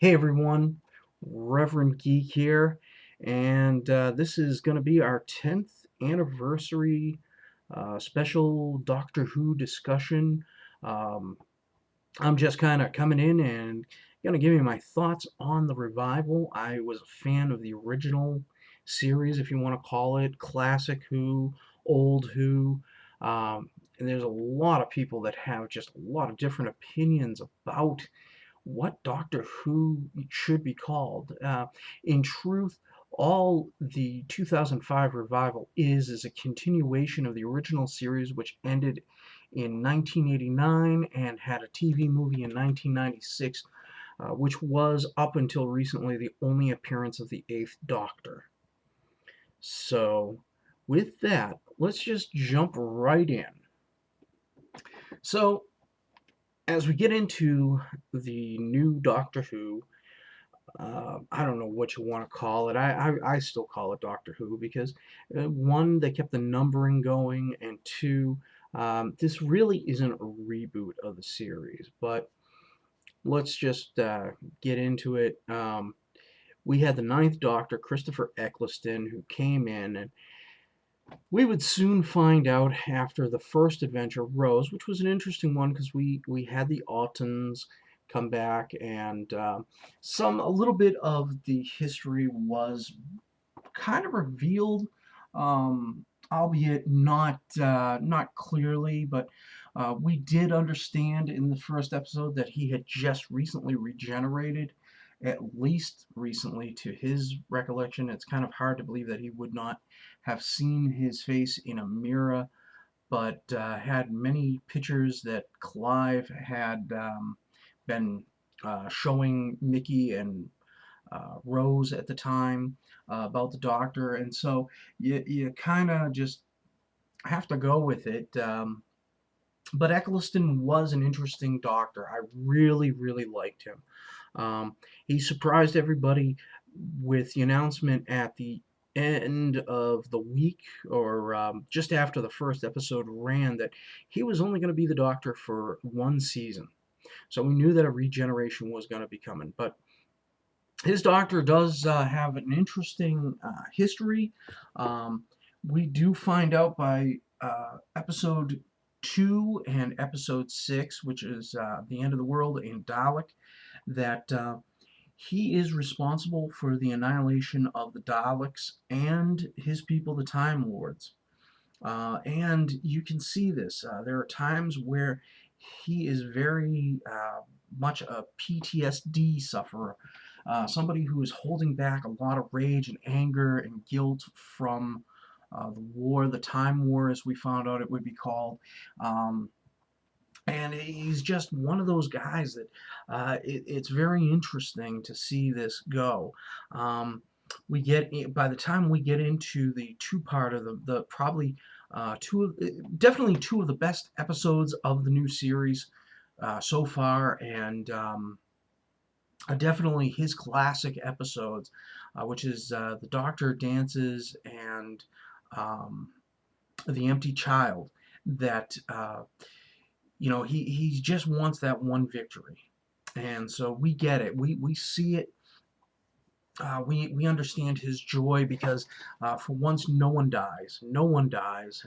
Hey everyone, Reverend Geek here, and this is going to be our 10th anniversary special Doctor Who discussion. Um, I'm just kind of coming in and going to give you my thoughts on the revival. I was a fan of the original series, if you want to call it, classic Who, old Who. And there's a lot of people that have just a lot of different opinions about what Doctor Who should be called. In truth, all the 2005 revival is a continuation of the original series, which ended in 1989 and had a TV movie in 1996, which was up until recently the only appearance of the Eighth Doctor. So, with that, let's just jump right in. So, as we get into the new Doctor Who, I don't know what you want to call it. I still call it Doctor Who because one, they kept the numbering going, and two, this really isn't a reboot of the series. But let's just get into it. We had the Ninth Doctor, Christopher Eccleston, who came in, and we would soon find out after the first adventure, Rose, which was an interesting one because we had the Autons come back, and a little bit of the history was kind of revealed, albeit not clearly, but we did understand in the first episode that he had just recently regenerated, at least recently to his recollection. It's kind of hard to believe that he would not have seen his face in a mirror, but had many pictures that Clive had been showing Mickey and Rose at the time about the Doctor, and so you kind of just have to go with it. But Eccleston was an interesting Doctor. I really liked him. He surprised everybody with the announcement at the end of the week, or just after the first episode ran, that he was only going to be the Doctor for one season. So we knew that a regeneration was going to be coming. But his Doctor does have an interesting history. Um, we do find out by episode 2 and episode 6, which is The End of the World in Dalek, that he is responsible for the annihilation of the Daleks and his people, the Time Lords. And you can see this. There are times where he is very much a PTSD sufferer, somebody who is holding back a lot of rage and anger and guilt from the war, the Time War, as we found out it would be called. And he's just one of those guys that it's very interesting to see this go. We get by the time we get into the two-part of the probably definitely two of the best episodes of the new series so far, and definitely his classic episodes, which is the Doctor Dances and um, the Empty Child. That he just wants that one victory, and so we get it. We see it. We understand his joy because for once no one dies. No one dies.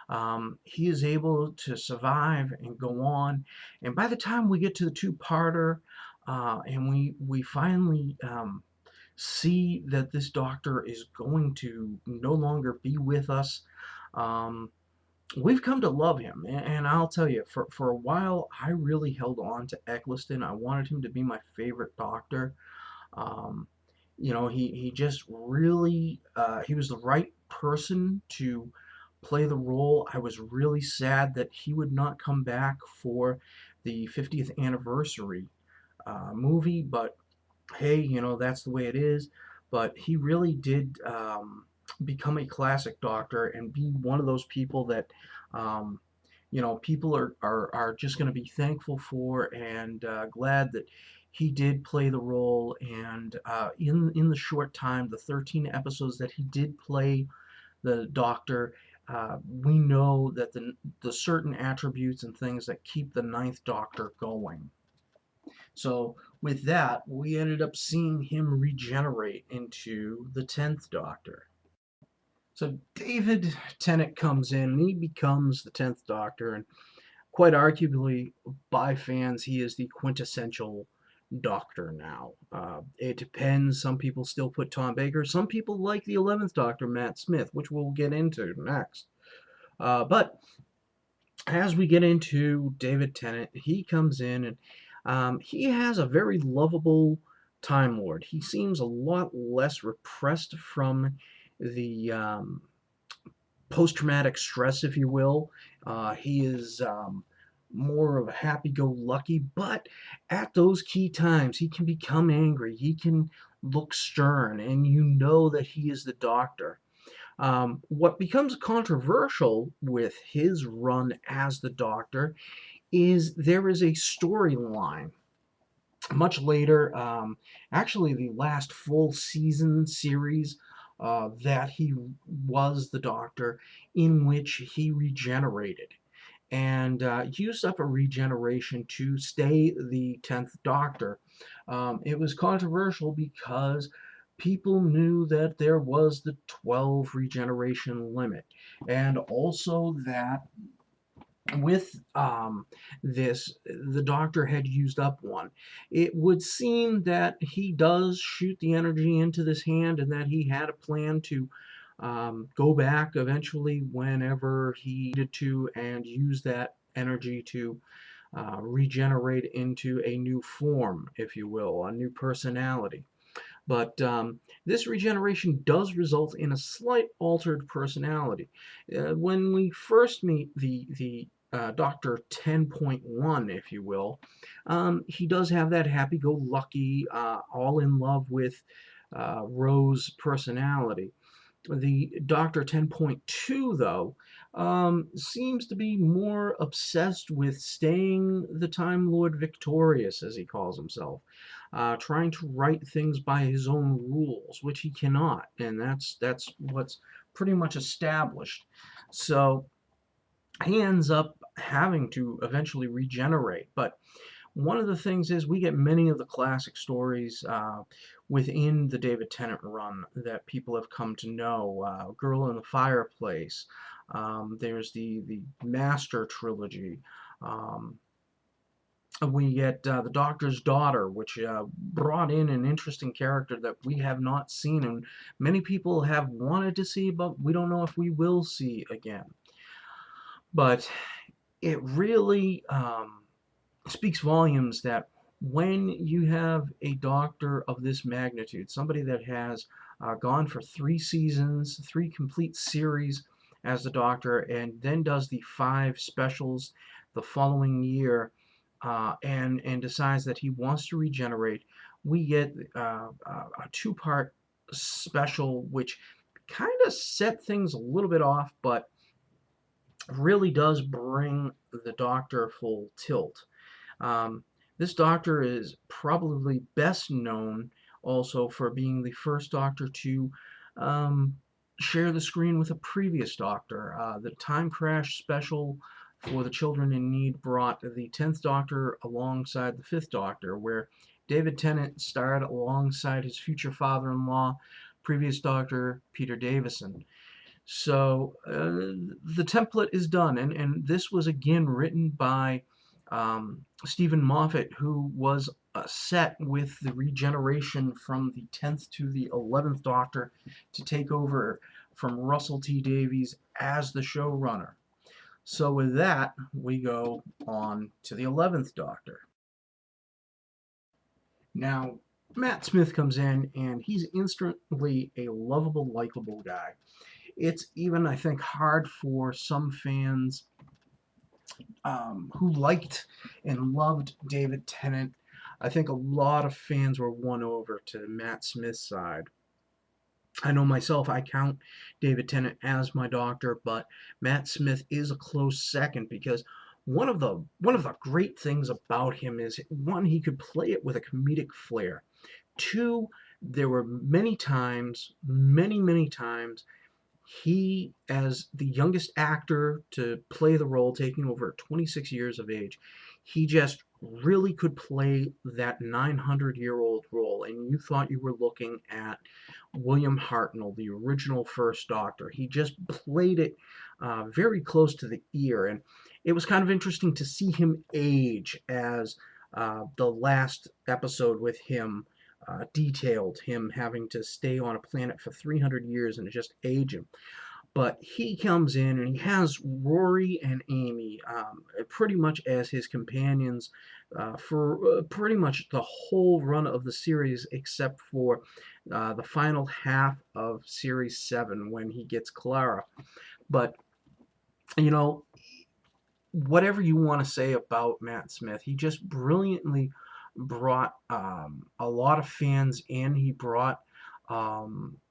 And he is able to survive and go on. And by the time we get to the two-parter, and we finally see that this Doctor is going to no longer be with us, um, we've come to love him. And I'll tell you, for a while, I really held on to Eccleston. I wanted him to be my favorite Doctor. Um, he just really, he was the right person to play the role. I was really sad that he would not come back for the 50th anniversary movie, but hey, that's the way it is. But he really did become a classic Doctor and be one of those people that, um, people are just going to be thankful for, and glad that he did play the role. And in the short time, the 13 episodes that he did play the Doctor, we know that the certain attributes and things that keep the Ninth Doctor going. So with that, we ended up seeing him regenerate into the 10th Doctor. So David Tennant comes in and he becomes the 10th Doctor, and quite arguably by fans, he is the quintessential Doctor now. It depends. Some people still put Tom Baker. Some people like the 11th Doctor, Matt Smith, which we'll get into next. But as we get into David Tennant, he comes in and he has a very lovable Time Lord. He seems a lot less repressed from the post traumatic stress, if you will. He is more of a happy go lucky, but at those key times, he can become angry. He can look stern, and you know that he is the Doctor. What becomes controversial with his run as the Doctor is there is a storyline much later, actually the last full season series, that he was the Doctor, in which he regenerated and used up a regeneration to stay the 10th Doctor. It was controversial because people knew that there was the 12 regeneration limit, and also that with this, the Doctor had used up one. It would seem that he does shoot the energy into this hand and that he had a plan to go back eventually whenever he needed to and use that energy to regenerate into a new form, if you will, a new personality. But this regeneration does result in a slight altered personality. When we first meet the Doctor 10.1, if you will, he does have that happy-go-lucky, all in love with Rose personality. The Doctor 10.2, though, seems to be more obsessed with staying the Time Lord victorious, as he calls himself, trying to write things by his own rules, which he cannot, and that's what's pretty much established. So he ends up having to eventually regenerate, but one of the things is we get many of the classic stories within the David Tennant run that people have come to know. Girl in the Fireplace. There's the Master trilogy. Um, we get the Doctor's Daughter, which brought in an interesting character that we have not seen, and many people have wanted to see, but we don't know if we will see again. But it really speaks volumes that when you have a Doctor of this magnitude, somebody that has gone for 3 seasons, 3 complete series as the Doctor, and then does the 5 specials the following year, and decides that he wants to regenerate, we get a 2-part special, which kind of set things a little bit off, but really does bring the Doctor full tilt. This Doctor is probably best known also for being the first Doctor to um, share the screen with a previous Doctor. The Time Crash special for the Children in Need brought the 10th Doctor alongside the 5th Doctor, where David Tennant starred alongside his future father-in-law, previous Doctor Peter Davison. So the template is done, and this was again written by Stephen Moffat, who was set with the regeneration from the 10th to the 11th Doctor to take over from Russell T Davies as the showrunner. So with that, we go on to the 11th Doctor. Now, Matt Smith comes in, and he's instantly a lovable, likable guy. It's even, I think, hard for some fans who liked and loved David Tennant. I think a lot of fans were won over to Matt Smith's side. I know myself, I count David Tennant as my Doctor, but Matt Smith is a close second because one of the great things about him is, one, he could play it with a comedic flair. Two, there were many times, many times, he, as the youngest actor to play the role, taking over at 26 years of age, he just really could play that 900-year-old role, and you thought you were looking at William Hartnell, the original First Doctor. He just played it very close to the ear, and it was kind of interesting to see him age as the last episode with him detailed him having to stay on a planet for 300 years and just age him. But he comes in and he has Rory and Amy pretty much as his companions for pretty much the whole run of the series, except for the final half of Series 7 when he gets Clara. But, you know, whatever you want to say about Matt Smith, he just brilliantly brought a lot of fans in. He brought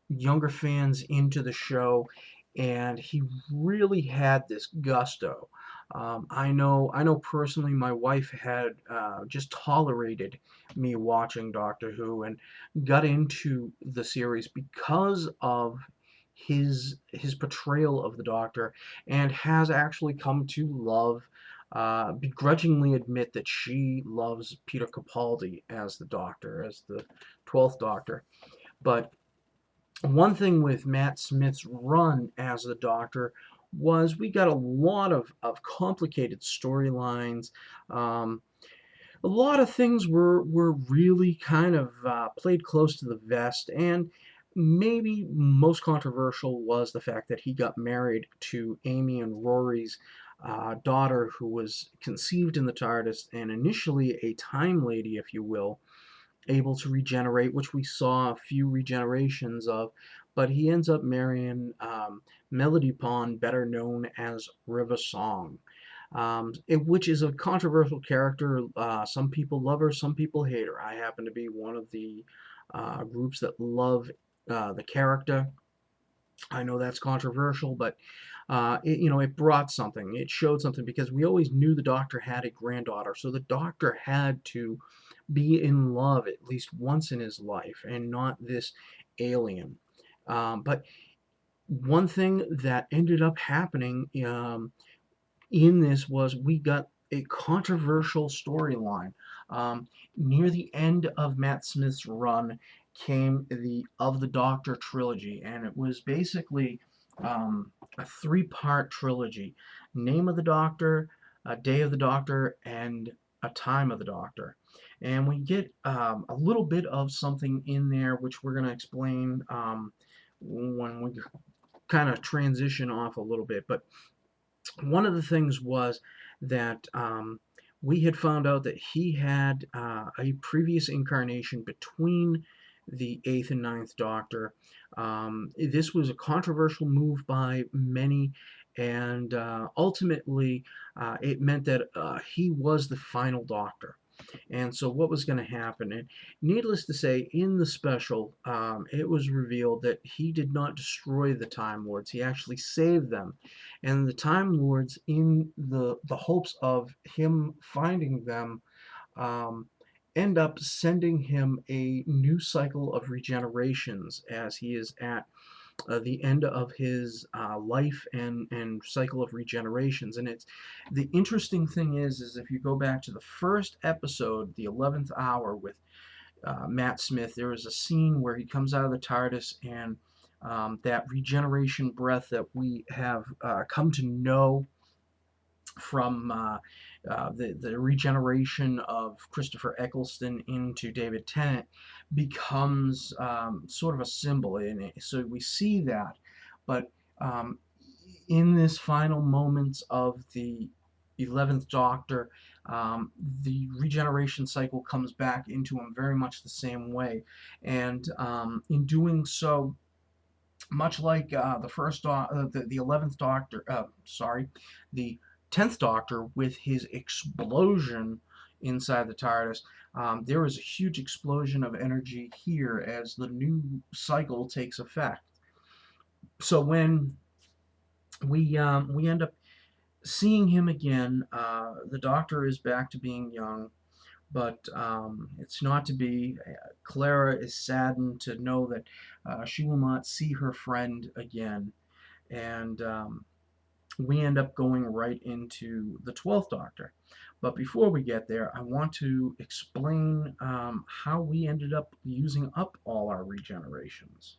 younger fans into the show, and he really had this gusto. I know personally, my wife had just tolerated me watching Doctor Who and got into the series because of his portrayal of the Doctor, and has actually come to love, begrudgingly admit that she loves Peter Capaldi as the Doctor, as the 12th Doctor. But one thing with Matt Smith's run as the Doctor was we got a lot of complicated storylines. Um, a lot of things were really kind of played close to the vest, and maybe most controversial was the fact that he got married to Amy and Rory's daughter, who was conceived in the TARDIS and initially a time lady, if you will, able to regenerate, which we saw a few regenerations of. But he ends up marrying Melody Pond, better known as River Song, which is a controversial character. Some people love her, some people hate her. I happen to be one of the groups that love the character. I know that's controversial, but it brought something. It showed something because we always knew the Doctor had a granddaughter, so the Doctor had to be in love at least once in his life, and not this alien. But one thing that ended up happening in this was we got a controversial storyline. Near the end of Matt Smith's run came the Of the Doctor trilogy, and it was basically a three-part trilogy: Name of the Doctor, A Day of the Doctor, and A Time of the Doctor. And we get a little bit of something in there, which we're going to explain when we kind of transition off a little bit. But one of the things was that we had found out that he had a previous incarnation between the Eighth and Ninth Doctor. This was a controversial move by many, and ultimately it meant that he was the final Doctor. And so, what was going to happen? And needless to say, in the special, it was revealed that he did not destroy the Time Lords. He actually saved them. And the Time Lords, in the hopes of him finding them, um, end up sending him a new cycle of regenerations as he is at the end of his life and cycle of regenerations. And it's the interesting thing is if you go back to the first episode, the 11th hour with Matt Smith, there is a scene where he comes out of the TARDIS, and that regeneration breath that we have come to know from the regeneration of Christopher Eccleston into David Tennant becomes sort of a symbol in it. So we see that, but um, in this final moments of the 11th Doctor, the regeneration cycle comes back into him very much the same way, and in doing so, much like the 11th Doctor, the 10th Doctor with his explosion inside the TARDIS, there is a huge explosion of energy here as the new cycle takes effect. So when we end up seeing him again, the Doctor is back to being young, but it's not to be. Clara is saddened to know that she will not see her friend again, and we end up going right into the 12th Doctor. But before we get there, I want to explain how we ended up using up all our regenerations.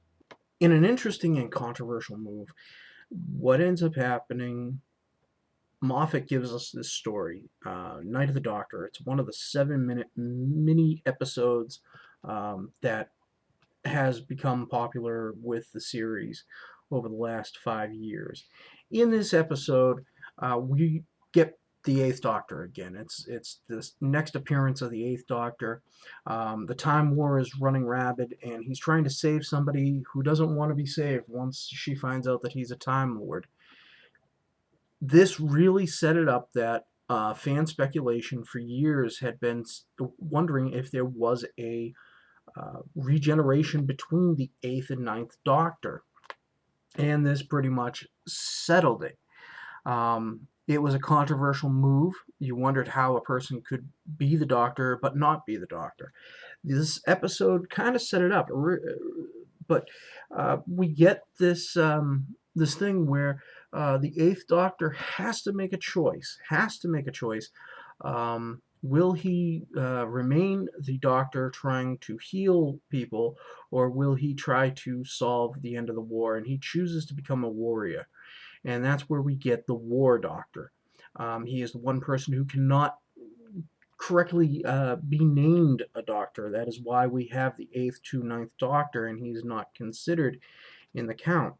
In an interesting and controversial move, what ends up happening, Moffat gives us this story, Night of the Doctor. It's one of the 7-minute mini episodes that has become popular with the series over the last 5 years. In this episode, we get the Eighth Doctor again. It's this next appearance of the Eighth Doctor. The Time War is running rabid, and he's trying to save somebody who doesn't want to be saved once she finds out that he's a Time Lord. This really set it up that fan speculation for years had been wondering if there was a regeneration between the Eighth and Ninth Doctor. And this pretty much settled it. It was a controversial move. You wondered how a person could be the Doctor but not be the Doctor. This episode kind of set it up, but we get this this thing where the Eighth Doctor has to make a choice. Will he remain the Doctor trying to heal people, or will he try to solve the end of the war? And he chooses to become a warrior. And that's where we get the War Doctor. He is the one person who cannot correctly be named a Doctor. That is why we have the 8th to 9th Doctor, and he's not considered in the count.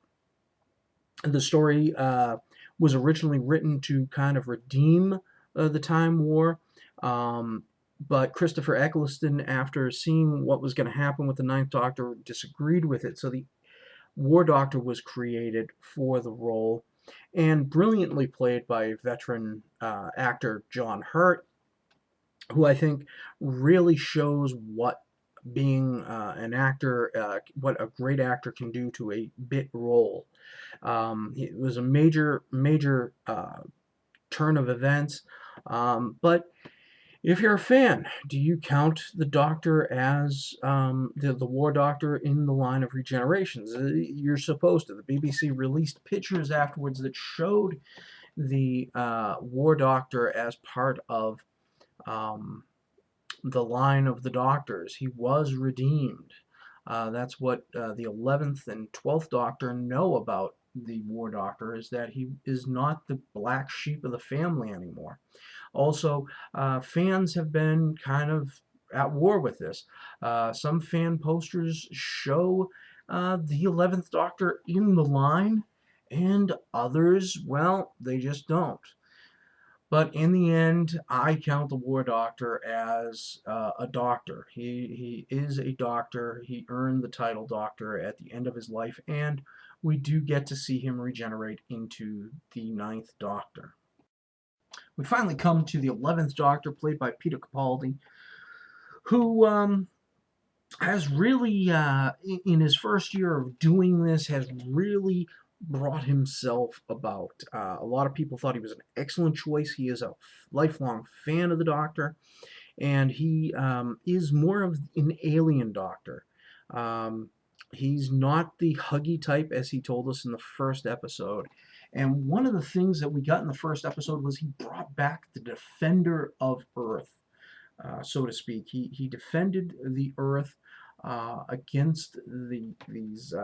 The story was originally written to kind of redeem the Time War. But Christopher Eccleston, after seeing what was going to happen with the Ninth Doctor, disagreed with it. So the War Doctor was created for the role, and brilliantly played by veteran actor John Hurt, who I think really shows what being an actor, what a great actor can do to a bit role. It was a major turn of events, but if you're a fan, do you count the Doctor as the War Doctor in the line of regenerations? You're supposed to. The BBC released pictures afterwards that showed the War Doctor as part of the line of the Doctors. He was redeemed. That's what the 11th and 12th Doctor know about the War Doctor, is that he is not the black sheep of the family anymore. Also, fans have been kind of at war with this. Some fan posters show the 11th Doctor in the line, and others, well, they just don't. But in the end, I count the War Doctor as a doctor. He is a doctor. He earned the title Doctor at the end of his life, and we do get to see him regenerate into the 9th Doctor. We finally come to the 11th Doctor, played by Peter Capaldi, who has really, in his first year of doing this, has really brought himself about. A lot of people thought he was an excellent choice. He is a lifelong fan of the Doctor, and he is more of an alien Doctor. He's not the huggy type, as he told us in the first episode. And one of the things that we got in the first episode was he brought back the defender of Earth, so to speak. He defended the Earth against these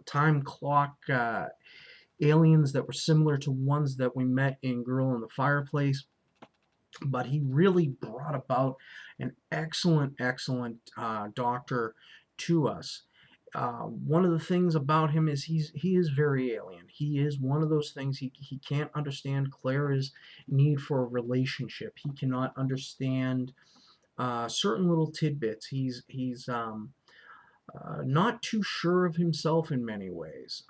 time clock aliens that were similar to ones that we met in Girl in the Fireplace. But he really brought about an excellent Doctor to us. One of the things about him is he is very alien. He is one of those things. He can't understand Clara's need for a relationship. He cannot understand certain little tidbits. He's not too sure of himself in many ways.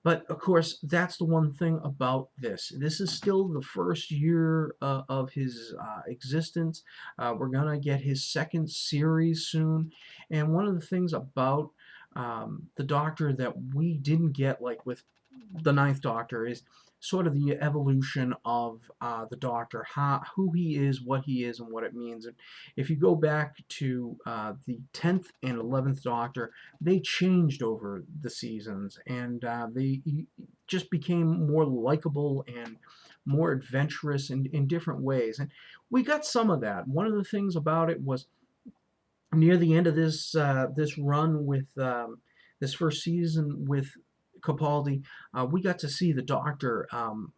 But of course, that's the one thing about this. This is still the first year of his existence. We're going to get his second series soon. And one of the things about the Doctor that we didn't get, like with the 9th Doctor, is sort of the evolution of the Doctor, who he is, what he is, and what it means. And if you go back to the 10th and 11th Doctor, they changed over the seasons, and they just became more likable and more adventurous in different ways. And we got some of that. One of the things about it was near the end of this run with this first season with Capaldi, we got to see the Doctor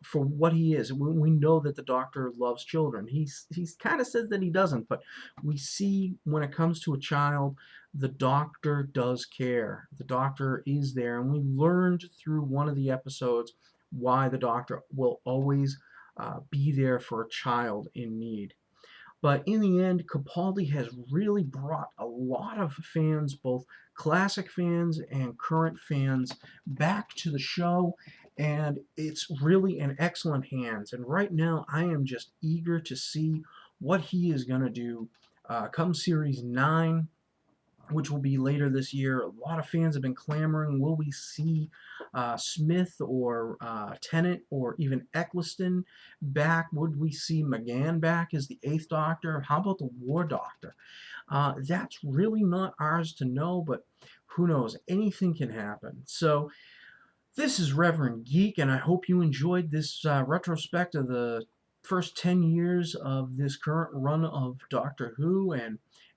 for what he is. We know that the Doctor loves children. He's kind of says that he doesn't, but we see when it comes to a child, the Doctor does care. The Doctor is there, and we learned through one of the episodes why the Doctor will always be there for a child in need. But in the end, Capaldi has really brought a lot of fans, both classic fans and current fans, back to the show, and it's really in excellent hands. And right now, I am just eager to see what he is going to do come Series 9, which will be later this year. A lot of fans have been clamoring, will we see Smith or Tennant or even Eccleston back? Would we see McGann back as the Eighth Doctor? How about the War Doctor? That's really not ours to know, but who knows? Anything can happen. So this is Reverend Geek, and I hope you enjoyed this retrospect of the first 10 years of this current run of Doctor Who. And